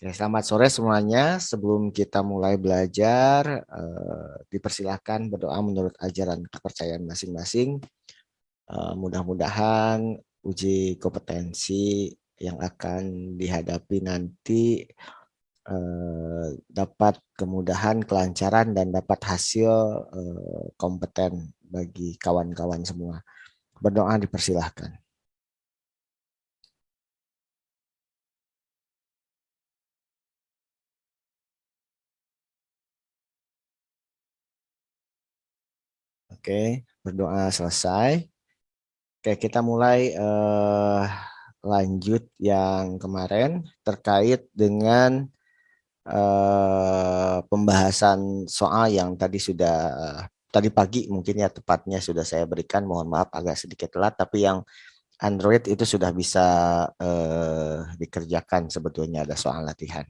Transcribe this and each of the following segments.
Oke, selamat sore semuanya. Sebelum kita mulai belajar, dipersilahkan berdoa menurut ajaran kepercayaan masing-masing. Mudah-mudahan uji kompetensi yang akan dihadapi nanti dapat kemudahan, kelancaran, dan dapat hasil kompeten bagi kawan-kawan semua. Berdoa dipersilahkan. Oke, berdoa selesai. Oke, kita mulai lanjut yang kemarin terkait dengan pembahasan soal yang tadi pagi mungkin ya tepatnya sudah saya berikan. Mohon maaf agak sedikit telat, tapi yang Android itu sudah bisa dikerjakan sebetulnya ada soal latihan.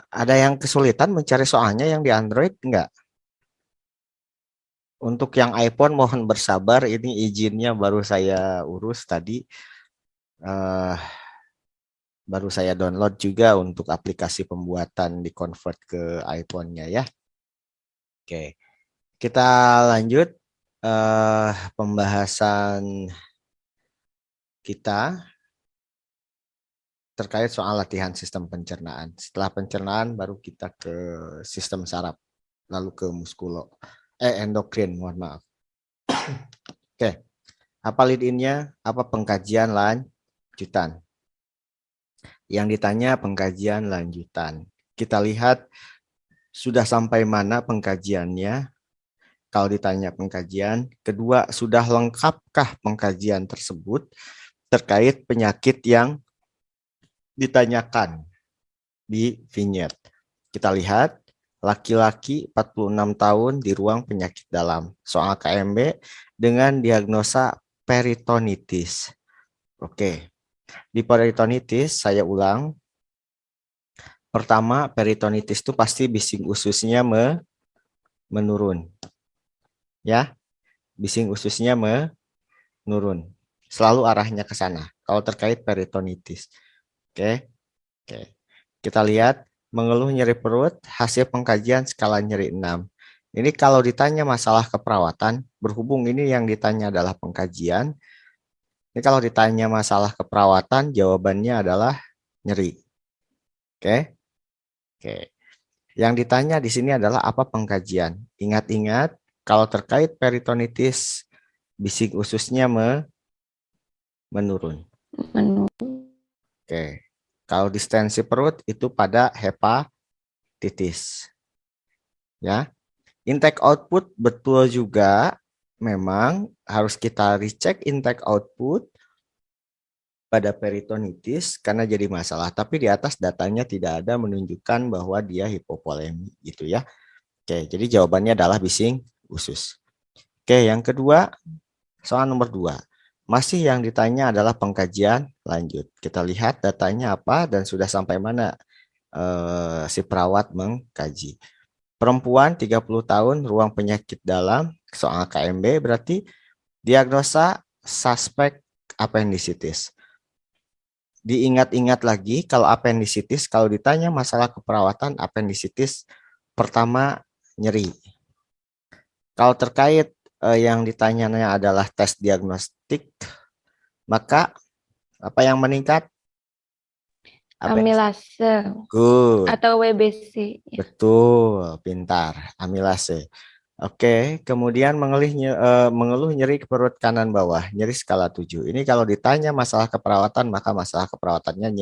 Ada yang kesulitan mencari soalnya yang di Android enggak? Untuk yang iPhone mohon bersabar, ini izinnya baru saya urus tadi. eh, Baru saya download juga untuk aplikasi pembuatan di convert ke iPhone-nya ya. Oke, kita lanjut pembahasan kita terkait soal latihan sistem pencernaan. Setelah pencernaan baru kita ke sistem saraf, lalu ke endokrin, mohon maaf. Oke, apa lead-in-nya? Apa pengkajian lanjutan? Yang ditanya pengkajian lanjutan. Kita lihat sudah sampai mana pengkajiannya. Kalau ditanya pengkajian, kedua, sudah lengkapkah pengkajian tersebut terkait penyakit yang ditanyakan di vignette. Kita lihat, laki-laki 46 tahun di ruang penyakit dalam. Soal KMB dengan diagnosa peritonitis. Oke, di peritonitis saya ulang. Pertama, peritonitis itu pasti bising ususnya menurun. Ya, bising ususnya menurun. Selalu arahnya ke sana. Kalau terkait peritonitis. Oke. Oke. Kita lihat mengeluh nyeri perut, hasil pengkajian skala nyeri 6. Ini kalau ditanya masalah keperawatan, berhubung ini yang ditanya adalah pengkajian. Ini kalau ditanya masalah keperawatan, jawabannya adalah nyeri. Oke. Oke. Yang ditanya di sini adalah apa pengkajian. Ingat-ingat, kalau terkait peritonitis, bising ususnya menurun. Oke. Kalau distensi perut itu pada hepatitis. Ya. Intake output betul juga, memang harus kita recheck intake output pada peritonitis karena jadi masalah. Tapi di atas datanya tidak ada menunjukkan bahwa dia hipovolemi gitu ya. Oke, jadi jawabannya adalah bising usus. Oke, yang kedua, soal nomor 2. Masih yang ditanya adalah pengkajian lanjut. Kita lihat datanya apa dan sudah sampai mana si perawat mengkaji. Perempuan 30 tahun, ruang penyakit dalam, soal KMB berarti diagnosa suspek appendicitis. Diingat-ingat lagi kalau appendicitis, kalau ditanya masalah keperawatan appendicitis, pertama nyeri. Kalau terkait yang ditanyanya adalah tes diagnostik, maka apa yang meningkat? Amilase Good. atau WBC. Betul, pintar. Amilase. Oke, kemudian mengeluh nyeri ke perut kanan bawah, nyeri skala 7. Ini kalau ditanya masalah keperawatan, maka masalah keperawatannya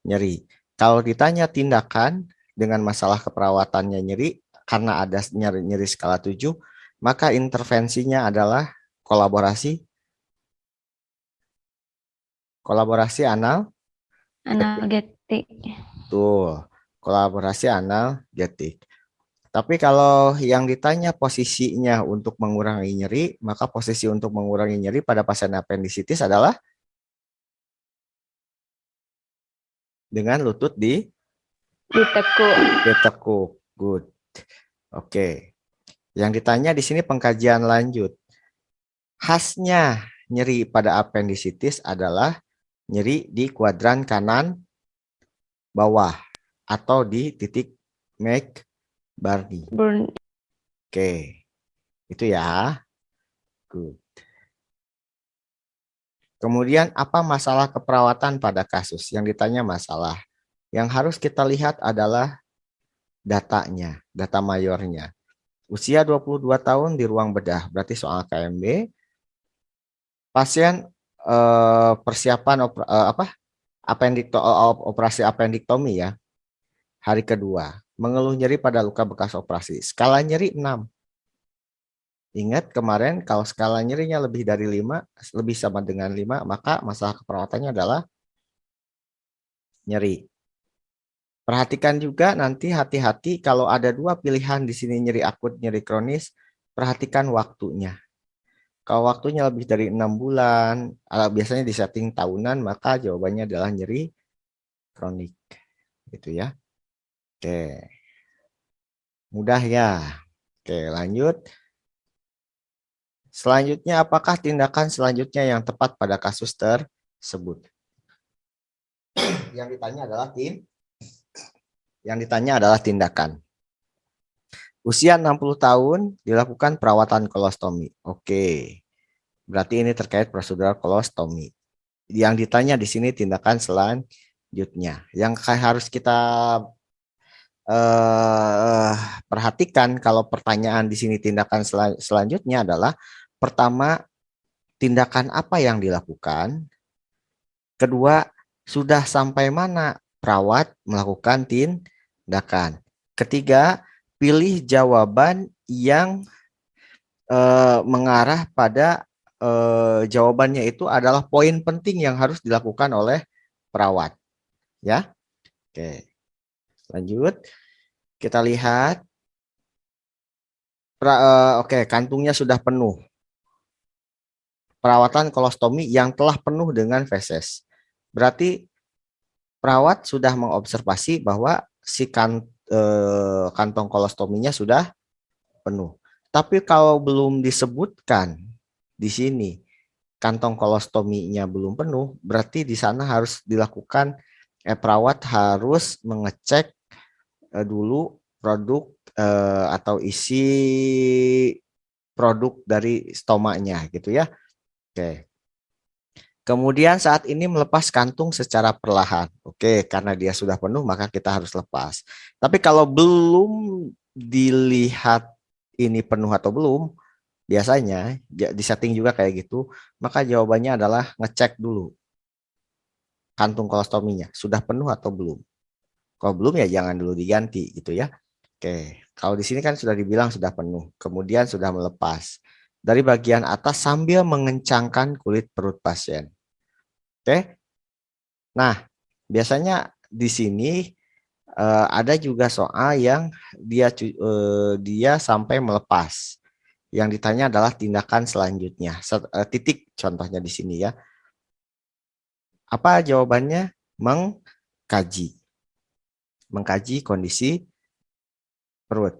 nyeri. Kalau ditanya tindakan dengan masalah keperawatannya nyeri, karena ada nyeri skala 7, maka intervensinya adalah kolaborasi Analgetik. Betul, kolaborasi analgetik. Tapi kalau yang ditanya posisinya untuk mengurangi nyeri, maka posisi untuk mengurangi nyeri pada pasien appendicitis adalah dengan lutut ditekuk. Good. Oke. Yang ditanya di sini pengkajian lanjut. Khasnya nyeri pada appendicitis adalah nyeri di kuadran kanan bawah atau di titik McBurney. Oke, itu ya. Good. Kemudian apa masalah keperawatan pada kasus? Yang ditanya masalah. Yang harus kita lihat adalah datanya, data mayornya. Usia 22 tahun di ruang bedah, berarti soal KMB. Pasien persiapan operasi appendiktomi ya. Hari kedua, mengeluh nyeri pada luka bekas operasi. Skala nyeri 6. Ingat kemarin kalau skala nyerinya lebih dari 5, lebih sama dengan 5, maka masalah keperawatannya adalah nyeri. Perhatikan juga nanti hati-hati kalau ada dua pilihan di sini nyeri akut, nyeri kronis, perhatikan waktunya. Kalau waktunya lebih dari 6 bulan, biasanya disetting tahunan, maka jawabannya adalah nyeri kronik. Gitu ya. Oke. Mudah ya. Oke, lanjut. Selanjutnya, apakah tindakan selanjutnya yang tepat pada kasus tersebut? Yang ditanya adalah tindakan. Usia 60 tahun dilakukan perawatan kolostomi. Oke. Berarti ini terkait prosedur kolostomi. Yang ditanya di sini tindakan selanjutnya. Yang harus kita perhatikan kalau pertanyaan di sini tindakan selanjutnya adalah pertama, tindakan apa yang dilakukan? Kedua, sudah sampai mana perawat melakukan tindakan? Ketiga, pilih jawaban yang mengarah pada jawabannya itu adalah poin penting yang harus dilakukan oleh perawat. Ya, oke. Lanjut, kita lihat. Oke, kantungnya sudah penuh. Perawatan kolostomi yang telah penuh dengan feses. Berarti perawat sudah mengobservasi bahwa si kantong kolostominya sudah penuh. Tapi kalau belum disebutkan di sini kantong kolostominya belum penuh, berarti di sana harus dilakukan perawat harus mengecek dulu produk atau isi produk dari stomanya gitu ya. Oke. Kemudian saat ini melepas kantung secara perlahan. Oke, karena dia sudah penuh maka kita harus lepas. Tapi kalau belum dilihat ini penuh atau belum, biasanya di setting juga kayak gitu, maka jawabannya adalah ngecek dulu kantung kolostominya sudah penuh atau belum. Kalau belum ya jangan dulu diganti gitu ya. Oke, kalau di sini kan sudah dibilang sudah penuh, kemudian sudah melepas dari bagian atas sambil mengencangkan kulit perut pasien. Oke. Nah, biasanya di sini ada juga soal yang dia sampai melepas. Yang ditanya adalah tindakan selanjutnya. Titik contohnya di sini ya. Apa jawabannya? Mengkaji. Mengkaji kondisi perut.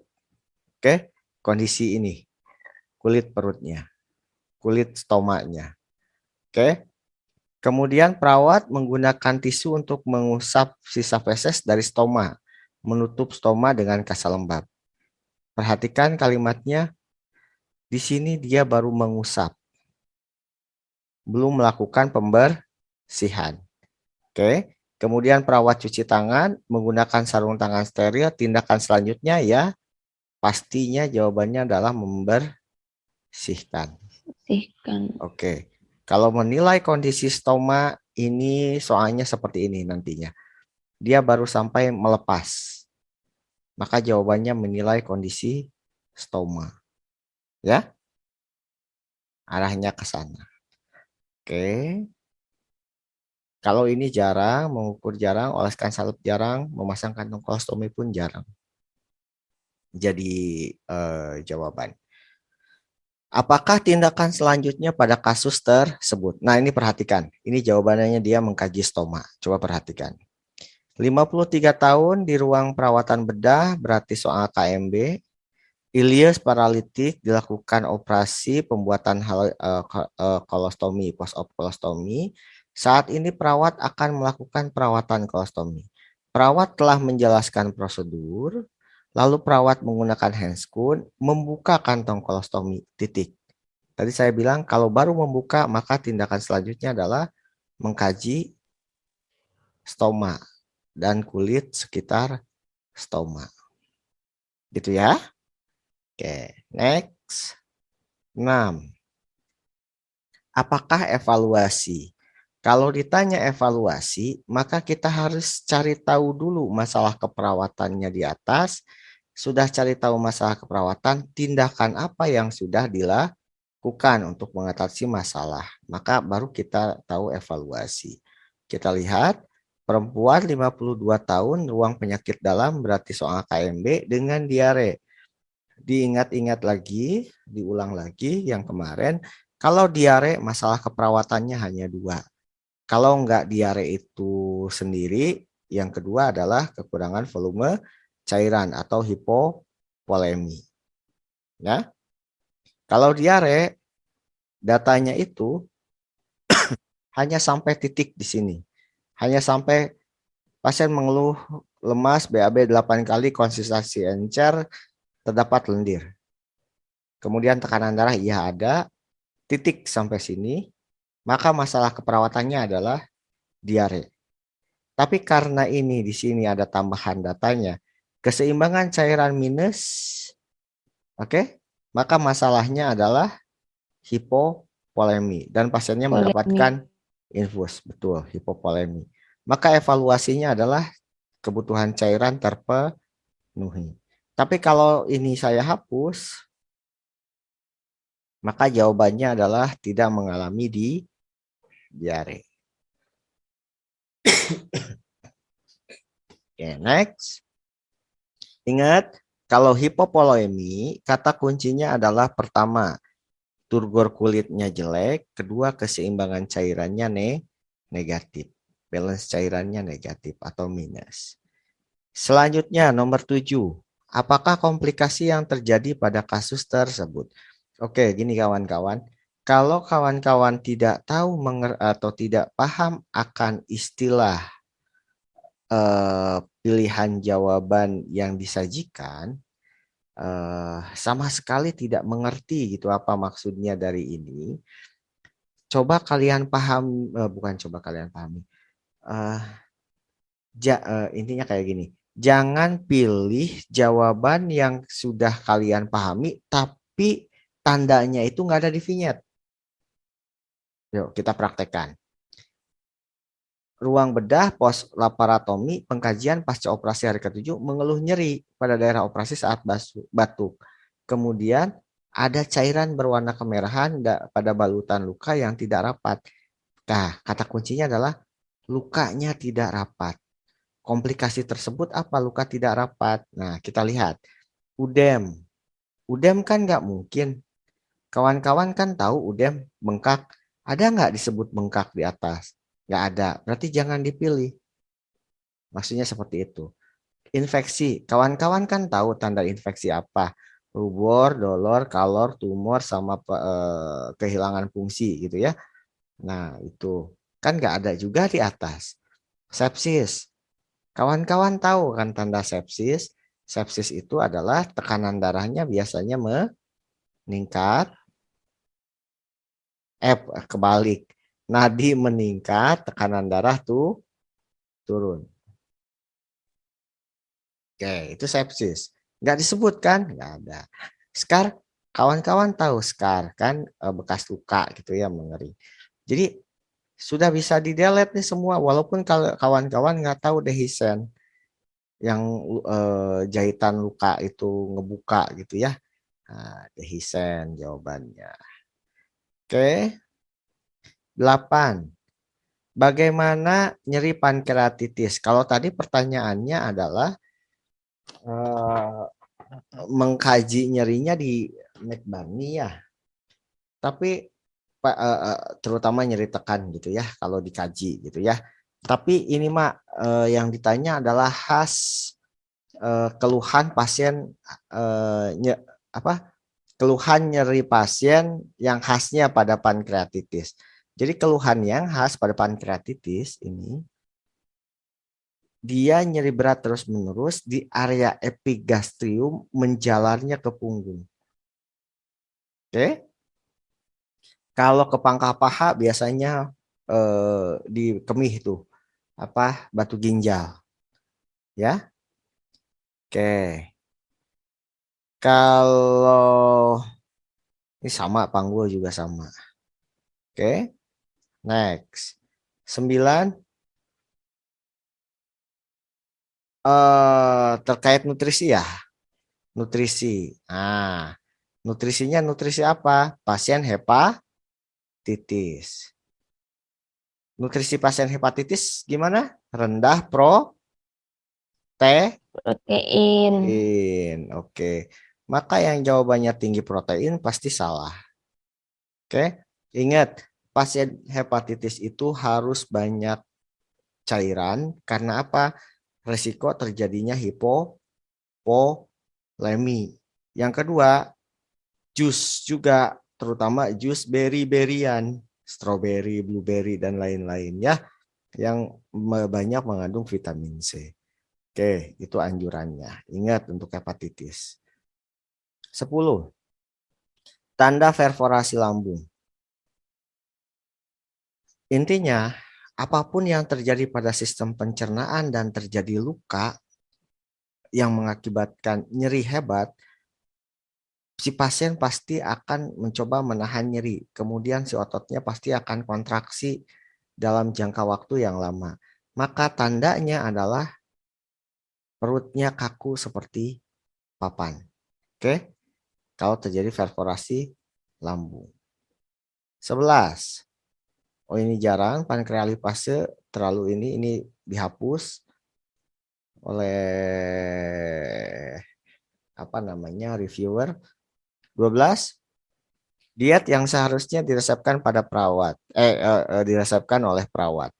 Oke, kondisi ini. Kulit perutnya. Kulit stomanya. Oke. Kemudian perawat menggunakan tisu untuk mengusap sisa feses dari stoma, menutup stoma dengan kasa lembab. Perhatikan kalimatnya, di sini dia baru mengusap, belum melakukan pembersihan. Oke. Kemudian perawat cuci tangan menggunakan sarung tangan steril. Tindakan selanjutnya ya pastinya jawabannya adalah membersihkan. Oke. Kalau menilai kondisi stoma ini soalnya seperti ini nantinya. Dia baru sampai melepas. Maka jawabannya menilai kondisi stoma. Ya. Arahnya ke sana. Oke. Kalau ini jarang, mengukur jarang, oleskan salep jarang, memasang kantong kolostomi pun jarang. Jadi jawaban. Apakah tindakan selanjutnya pada kasus tersebut? Nah, ini perhatikan. Ini jawabannya dia mengkaji stoma. Coba perhatikan. 53 tahun di ruang perawatan bedah, berarti soal KMB. Ileus paralitik, dilakukan operasi pembuatan kolostomi, post-op kolostomi. Saat ini perawat akan melakukan perawatan kolostomi. Perawat telah menjelaskan prosedur, lalu perawat menggunakan handscoon membuka kantong kolostomi, titik. Tadi saya bilang kalau baru membuka maka tindakan selanjutnya adalah mengkaji stoma dan kulit sekitar stoma. Gitu ya. Oke, next. 6. Apakah evaluasi? Kalau ditanya evaluasi, maka kita harus cari tahu dulu masalah keperawatannya di atas. Sudah cari tahu masalah keperawatan, tindakan apa yang sudah dilakukan untuk mengatasi masalah. Maka baru kita tahu evaluasi. Kita lihat, perempuan 52 tahun, ruang penyakit dalam berarti soal KMB dengan diare. Diingat-ingat lagi, diulang lagi yang kemarin, kalau diare masalah keperawatannya hanya 2. Kalau enggak diare itu sendiri, yang kedua adalah kekurangan volume cairan atau hipopolemi. Ya. Kalau diare, datanya itu hanya sampai titik di sini. Hanya sampai pasien mengeluh lemas BAB 8 kali, konsistensi encer, terdapat lendir. Kemudian tekanan darah iya ada, titik sampai sini, maka masalah keperawatannya adalah diare. Tapi karena ini di sini ada tambahan datanya, keseimbangan cairan minus, oke, maka masalahnya adalah hipopolemi dan pasiennya mendapatkan infus, betul, hipopolemi. Maka evaluasinya adalah kebutuhan cairan terpenuhi. Tapi kalau ini saya hapus, maka jawabannya adalah tidak mengalami diare. Oke, next. Ingat, kalau hipopolemi, kata kuncinya adalah pertama, turgor kulitnya jelek, kedua keseimbangan cairannya negatif. Balance cairannya negatif atau minus. Selanjutnya nomor 7. Apakah komplikasi yang terjadi pada kasus tersebut? Oke, gini kawan-kawan. Kalau kawan-kawan tidak tahu atau tidak paham akan istilah pilihan jawaban yang disajikan, sama sekali tidak mengerti gitu apa maksudnya dari ini. Coba kalian paham, bukan coba kalian pahami. Intinya kayak gini. Jangan pilih jawaban yang sudah kalian pahami, tapi tandanya itu nggak ada di vignette. Yuk kita praktekkan. Ruang bedah pos laparotomi pengkajian pasca operasi hari ke-7 mengeluh nyeri pada daerah operasi saat batuk. Kemudian ada cairan berwarna kemerahan pada balutan luka yang tidak rapat. Nah, kata kuncinya adalah lukanya tidak rapat. Komplikasi tersebut apa? Luka tidak rapat. Nah, kita lihat. Udem. Udem kan nggak mungkin. Kawan-kawan kan tahu udem bengkak. Ada nggak disebut bengkak di atas? Nggak ada. Berarti jangan dipilih. Maksudnya seperti itu. Infeksi. Kawan-kawan kan tahu tanda infeksi apa. Rubor, dolor, kalor, tumor, sama kehilangan fungsi gitu ya. Nah itu. Kan nggak ada juga di atas. Sepsis. Kawan-kawan tahu kan tanda sepsis. Sepsis itu adalah tekanan darahnya biasanya meningkat. Kebalik. Nadi meningkat, tekanan darah tuh turun. Oke, itu sepsis. Nggak disebut kan? Nggak ada. Scar, kawan-kawan tahu scar kan bekas luka gitu ya mengering. Jadi sudah bisa di-delete nih semua. Walaupun kalau kawan-kawan nggak tahu dehisen yang jahitan luka itu ngebuka gitu ya. Nah, dehisen jawabannya. Oke. 8. Bagaimana nyeri pankreatitis? Kalau tadi pertanyaannya adalah mengkaji nyerinya di McBurney ya. Tapi terutama nyeri tekan gitu ya kalau dikaji gitu ya. Tapi ini mah yang ditanya adalah khas keluhan pasien keluhan nyeri pasien yang khasnya pada pankreatitis. Jadi keluhan yang khas pada pankreatitis ini dia nyeri berat terus-menerus di area epigastrium menjalarnya ke punggung. Oke. Kalau ke pangkal paha biasanya di kemih tuh apa batu ginjal, ya. Oke. Kalau ini sama panggul juga sama. Oke. Next. 9 terkait nutrisi ya. Nutrisi. Nah, nutrisinya nutrisi apa? Pasien hepatitis. Nutrisi pasien hepatitis gimana? Rendah protein. Protein. Oke. Maka yang jawabannya tinggi protein pasti salah. Oke. Ingat, pasien hepatitis itu harus banyak cairan karena apa? Resiko terjadinya hipopolemi. Yang kedua, jus juga, terutama jus beri-berian, strawberry, blueberry, dan lain-lain ya, yang banyak mengandung vitamin C. Oke, itu anjurannya. Ingat untuk hepatitis. 10. Tanda perforasi lambung. Intinya, apapun yang terjadi pada sistem pencernaan dan terjadi luka yang mengakibatkan nyeri hebat, si pasien pasti akan mencoba menahan nyeri. Kemudian si ototnya pasti akan kontraksi dalam jangka waktu yang lama. Maka tandanya adalah perutnya kaku seperti papan. Oke, kalau terjadi perforasi lambung. 11. Oh ini jarang, pankrealipase terlalu ini dihapus oleh apa namanya reviewer. 12. Diet yang seharusnya diresepkan pada perawat, diresepkan oleh perawat.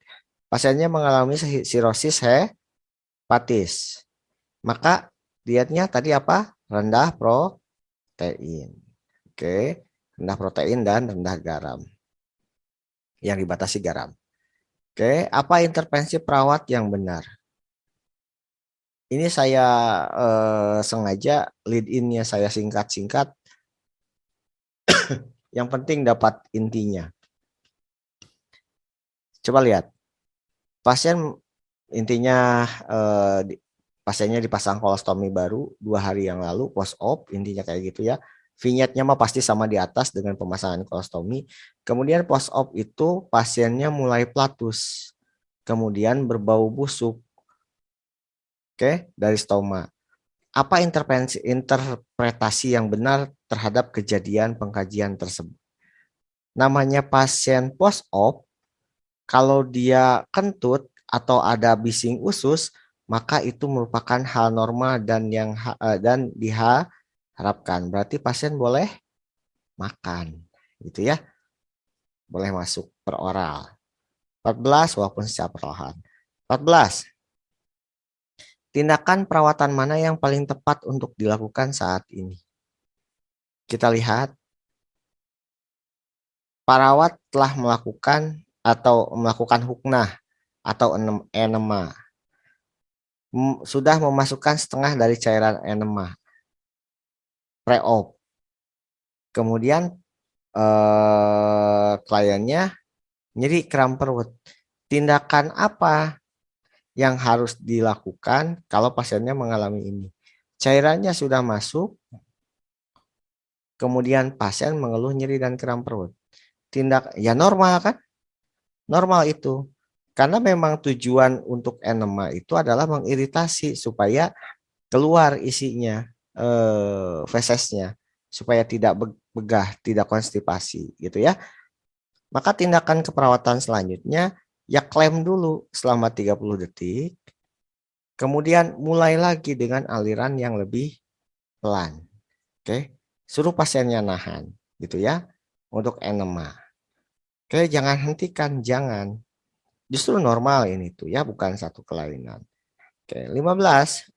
Pasiennya mengalami sirosis hepatis. Maka dietnya tadi apa? Rendah protein. Oke, rendah protein dan rendah garam. Yang dibatasi garam. Oke, apa intervensi perawat yang benar? Ini saya sengaja lead in-nya saya singkat-singkat. Yang penting dapat intinya. Coba lihat. Pasien intinya pasiennya dipasang kolostomi baru 2 hari yang lalu post op, intinya kayak gitu ya. Vignette-nya mah pasti sama di atas dengan pemasangan kolostomi. Kemudian post op itu pasiennya mulai platus. Kemudian berbau busuk. Oke, dari stoma. Apa interpretasi yang benar terhadap kejadian pengkajian tersebut? Namanya pasien post op, kalau dia kentut atau ada bising usus, maka itu merupakan hal normal dan diharapkan. Berarti pasien boleh makan, gitu ya. Boleh masuk per oral. 14 walaupun secara perlahan. 14. Tindakan perawatan mana yang paling tepat untuk dilakukan saat ini? Kita lihat, perawat telah melakukan huknah atau enema. Sudah memasukkan setengah dari cairan enema pre-op. Kemudian kliennya nyeri kram perut. Tindakan apa yang harus dilakukan kalau pasiennya mengalami ini? Cairannya sudah masuk, kemudian pasien mengeluh nyeri dan kram perut. Ya normal kan? Normal itu. Karena memang tujuan untuk enema itu adalah mengiritasi supaya keluar isinya, fesesnya, supaya tidak begah, tidak konstipasi gitu ya. Maka tindakan keperawatan selanjutnya ya klem dulu selama 30 detik. Kemudian mulai lagi dengan aliran yang lebih pelan. Oke. Suruh pasiennya nahan gitu ya untuk enema. Oke, jangan hentikan, jangan. Justru normal ini tuh ya, bukan satu kelainan. Oke, 15.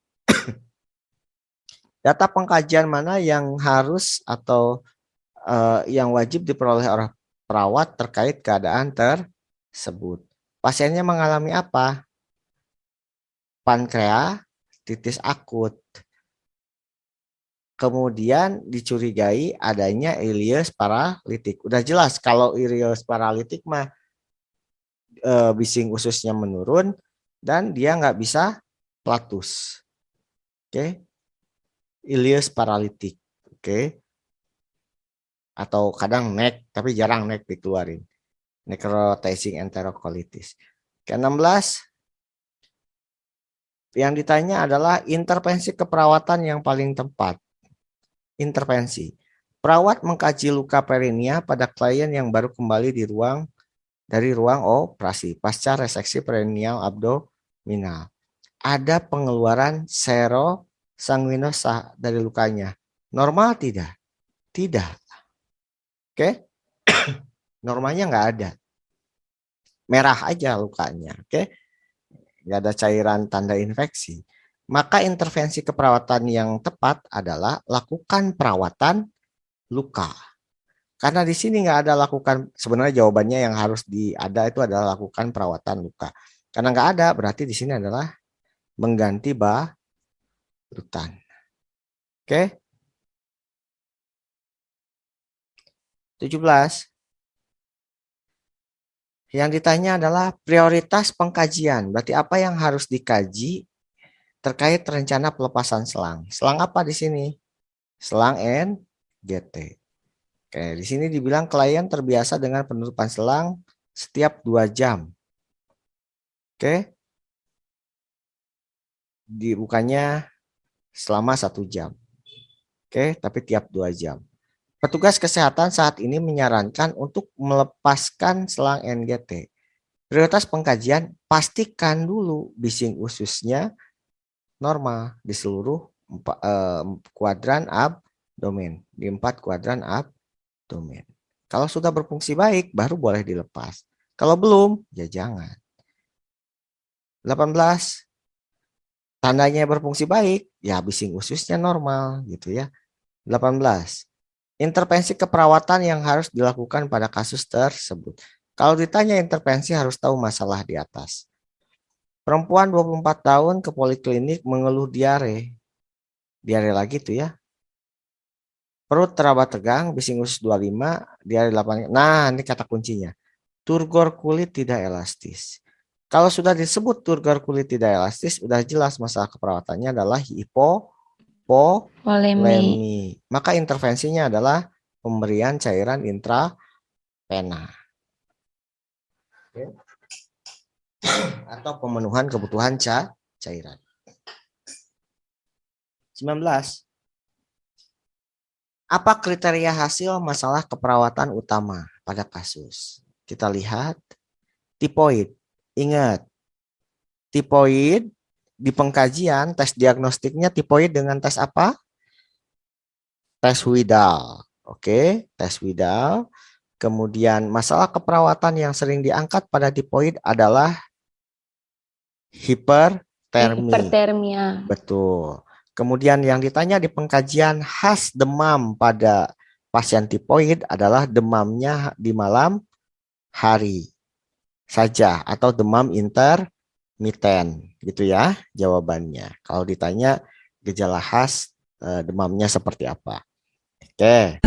Data pengkajian mana yang harus atau yang wajib diperoleh oleh perawat terkait keadaan tersebut? Pasiennya mengalami apa? pankreatitis akut. Kemudian dicurigai adanya ileus paralitik. Udah jelas kalau ileus paralitik mah bising ususnya menurun dan dia nggak bisa platus. Oke. Ileus paralitik. Oke. Atau kadang neck, tapi jarang neck dikeluarin. Necrotizing enterocolitis. Ke-16, yang ditanya adalah intervensi keperawatan yang paling tepat. Intervensi. Perawat mengkaji luka perineal pada klien yang baru kembali dari ruang operasi pasca reseksi perineal abdominal. Ada pengeluaran serosanguinosa dari lukanya. Normal tidak? Tidak. Oke? Normalnya nggak ada. Merah aja lukanya. Oke? Nggak ada cairan tanda infeksi. Maka intervensi keperawatan yang tepat adalah lakukan perawatan luka. Karena di sini nggak ada lakukan, sebenarnya jawabannya yang harus ada itu adalah lakukan perawatan luka. Karena nggak ada, berarti di sini adalah mengganti balutan. Oke? 17. Yang ditanya adalah prioritas pengkajian. Berarti apa yang harus dikaji terkait rencana pelepasan selang. Selang apa di sini? Selang NGT. Oke, di sini dibilang klien terbiasa dengan penutupan selang setiap 2 jam. Oke. Bukannya selama 1 jam. Oke, tapi tiap 2 jam. Petugas kesehatan saat ini menyarankan untuk melepaskan selang NGT. Prioritas pengkajian, pastikan dulu bising ususnya normal di seluruh kuadran abdomen, di 4 kuadran abdomen. Kalau sudah berfungsi baik, baru boleh dilepas. Kalau belum, ya jangan. 18. Tandanya berfungsi baik, ya bising ususnya normal gitu ya. 18. Intervensi keperawatan yang harus dilakukan pada kasus tersebut. Kalau ditanya intervensi harus tahu masalah di atas. Perempuan 24 tahun ke poliklinik mengeluh diare. Diare lagi tuh ya. Perut teraba tegang, bising usus 25, diare 8. Nah, ini kata kuncinya. Turgor kulit tidak elastis. Kalau sudah disebut turgor kulit tidak elastis, udah jelas masalah keperawatannya adalah hipopolemi. Maka intervensinya adalah pemberian cairan intravena. Atau pemenuhan kebutuhan cairan. 19. Apa kriteria hasil masalah keperawatan utama pada kasus? Kita lihat tipoid. Ingat, tipoid di pengkajian tes diagnostiknya tipoid dengan tes apa? Tes Widal. Oke, tes Widal. Kemudian masalah keperawatan yang sering diangkat pada tipoid adalah hipertermia. Betul. Kemudian yang ditanya di pengkajian khas demam pada pasien tipoid adalah demamnya di malam hari saja atau demam intermiten gitu ya jawabannya. Kalau ditanya gejala khas demamnya seperti apa. Oke.